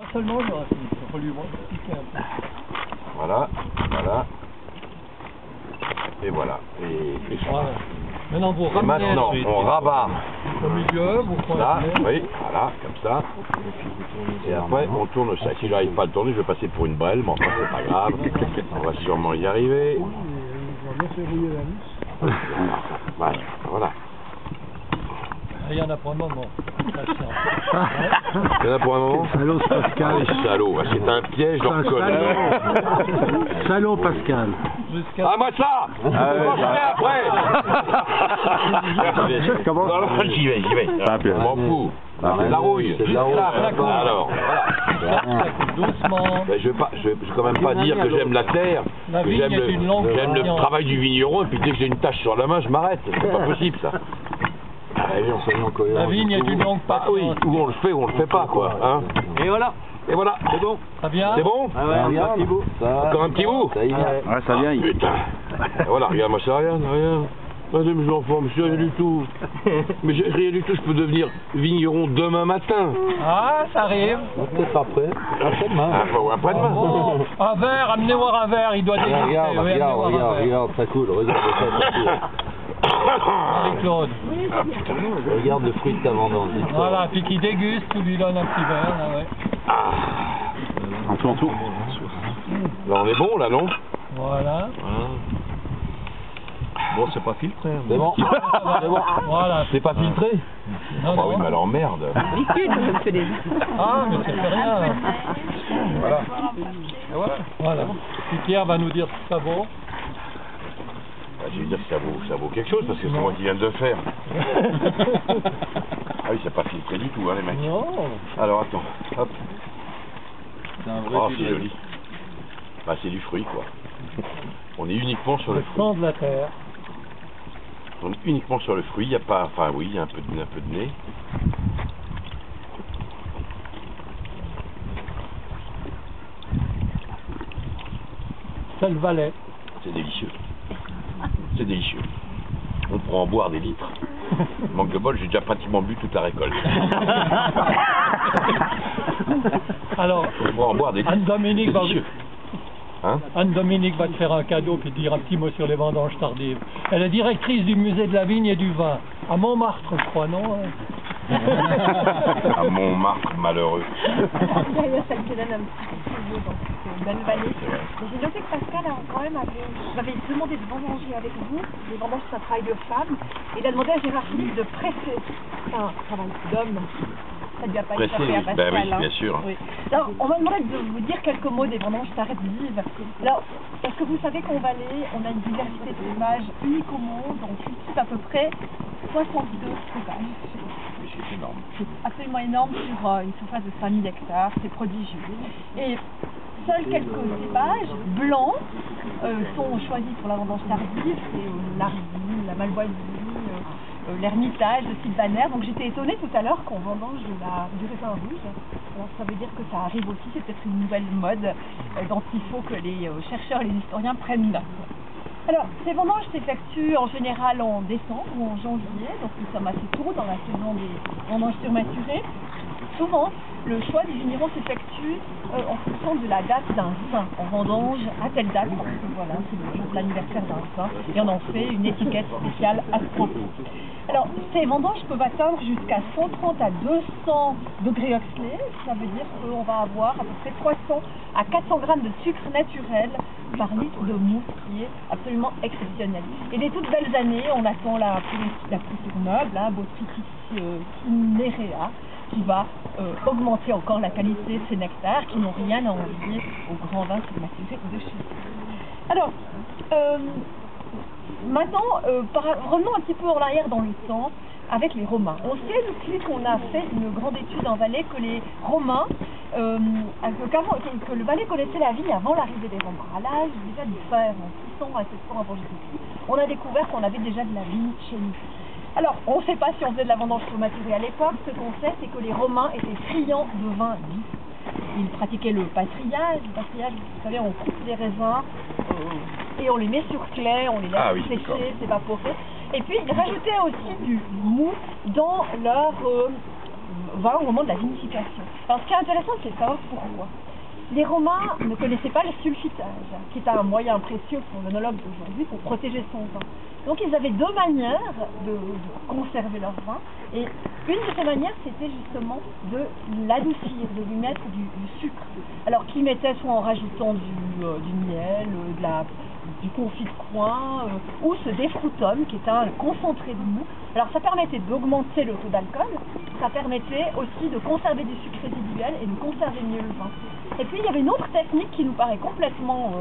Pas seulement le racine, il faut lui expliquer un peu. Voilà, voilà. Et voilà. Et Voilà. Maintenant vous Et ramenez maintenant, on rabat au milieu, vous prenez ça, oui, voilà, comme ça. Et après, on tourne ça. Si j'arrive pas à le tourner, je vais passer pour une brêle, mais enfin, c'est pas grave. On va sûrement y arriver. Voilà, voilà. Il y en a pour un moment. Il y en a pour un moment. Salaud Pascal. Les salauds, c'est un piège, leur colle. Salaud Pascal. Ah, moi ça moi, je vais après. Comment Non, non, j'y vais. Je m'en fous. C'est de la rouille. C'est de la rouille. Alors, voilà. Doucement. Ben, je vais quand même pas dire que j'aime la terre, La que vigne j'aime est une longue le patience. travail du vigneron, et puis dès que j'ai une tache sur la main, je m'arrête. C'est pas possible, ça. La vigne est une longue Bah oui, patience. ou on le fait ou on le fait pas, quoi. Hein. Et voilà. Et voilà, c'est bon. Très bien. C'est bon. Ah ouais, regarde. Encore un petit bout. Ça y vient. Ouais, ça vient. Putain. Et voilà, regarde, moi, c'est rien. Madame mes enfants, mais c'est rien du tout. Mais j'ai rien du tout, je peux devenir vigneron demain matin. Ah, ça arrive. Peut-être après. Après-demain. Après-demain. Bon, un verre, amenez voir un verre, il doit déguster. Regarde, Oui, amenez voir un verre. regarde, ça coule. Regarde ça coule. Marie-Claude. Regarde le fruit de ta vendange. Voilà, puis qui déguste, tu lui donnes un petit verre, là, ouais. En tout. Là, on est bon, là, non? Voilà. Bon, c'est pas filtré. C'est bon. C'est bon. Voilà. C'est pas filtré? Non, Bah oui, non. mais alors merde. Ah, mais ça fait rien. Voilà. Voilà. Puis Pierre va nous dire ce que ça vaut. Bah, je vais dire que ça vaut quelque chose parce que c'est moi qui viens de le faire. Ah oui, c'est pas filtré du tout, hein, les mecs. Non. Alors attends, hop. C'est un vrai Oh, c'est joli. Bah, c'est du fruit, quoi. On est uniquement sur le Le fruit. sang de la terre. On est uniquement sur le fruit. Il y a pas, enfin oui, il y a un peu de nez. C'est le Valais. C'est délicieux. C'est délicieux. On pourrait en boire des litres. Manque de bol, j'ai déjà pratiquement bu toute la récolte. Alors, On pourrait en boire des litres. Anne-Dominique va... Délicieux. Hein? Anne-Dominique va te faire un cadeau puis te dire un petit mot sur les vendanges tardives. Elle est directrice du musée de la vigne et du vin. À Montmartre, je crois, non? À Montmartre, malheureux. D'ailleurs, ça me donne un petit peu dans cette belle vallée. Mais j'ai noté que Pascal a quand même m'avait demandé de vendanger avec vous. Les vendanges, c'est un travail de femme. Et il a demandé à Gérard Philippe de presser. C'est un travail d'homme. Ça ne lui a pas Presser, échappé à oui. Pascal. Ben oui, hein. bien sûr. Oui. Alors, on m'a demandé de vous dire quelques mots des vendanges tardives. Alors, est-ce que vous savez qu'en Valais, on a une diversité de cépages unique au monde. On cultive à peu près 62 cépages. C'est énorme. C'est absolument énorme sur une surface de 5000 hectares, c'est prodigieux. Et seuls quelques cépages blancs sont choisis pour la vendange tardive, c'est l'Ardille, la Malvoisie, l'Ermitage, le Sylvaner. Donc j'étais étonnée tout à l'heure qu'on vendange du raisin rouge. Alors ça veut dire que ça arrive aussi, c'est peut-être une nouvelle mode dont il faut que les chercheurs et les historiens prennent note. Alors, ces vendanges s'effectuent en général en décembre ou en janvier, donc nous sommes assez tôt dans la saison des vendanges surmaturées. Souvent, le choix du vigneron s'effectue en fonction de la date d'un saint. On vendange à telle date, parce que voilà, c'est le jour de l'anniversaire d'un saint, et on en fait une étiquette spéciale à ce propos. Alors, ces vendanges peuvent atteindre jusqu'à 130 à 200 degrés Oxley, ça veut dire qu'on va avoir à peu près 300 à 400 grammes de sucre naturel par litre de mousse, qui est absolument exceptionnel. Et les toutes belles années, on attend la poussure noble, Botrytis cinerea, qui va augmenter encore la qualité de ces nectars, qui n'ont rien à envier aux grands vins surmaturés de chez nous. Alors, maintenant, revenons un petit peu en arrière dans le temps, avec les Romains. On sait depuis qu'on a fait une grande étude en Valais que les Romains, que le Valais connaissait la vigne avant l'arrivée des Romains. À l'âge déjà du fer, en 600 à 700 avant Jésus-Christ, on a découvert qu'on avait déjà de la vigne chez nous. Alors, on ne sait pas si on faisait de la vendange surmaturée à l'époque. Ce qu'on sait, c'est que les Romains étaient friands de vin vif. Ils pratiquaient le pastriage. Le pastriage, vous savez, on coupe des raisins et on les met sur clay, on les laisse sécher, s'évaporer. Et puis, ils rajoutaient aussi du mou dans leur vin au moment de la vinification. Alors ce qui est intéressant, c'est de savoir pourquoi. Les Romains ne connaissaient pas le sulfitage, qui est un moyen précieux pour l'œnologue d'aujourd'hui pour protéger son vin. Donc ils avaient deux manières de conserver leur vin, et une de ces manières, c'était justement de l'adoucir, de lui mettre du sucre. Alors qu'ils mettaient soit en rajoutant du miel, du confit de coin, ou ce défrutum, qui est un concentré de mou. Alors ça permettait d'augmenter le taux d'alcool, ça permettait aussi de conserver du sucre résiduel et de conserver mieux le vin. Et puis il y avait une autre technique qui nous paraît complètement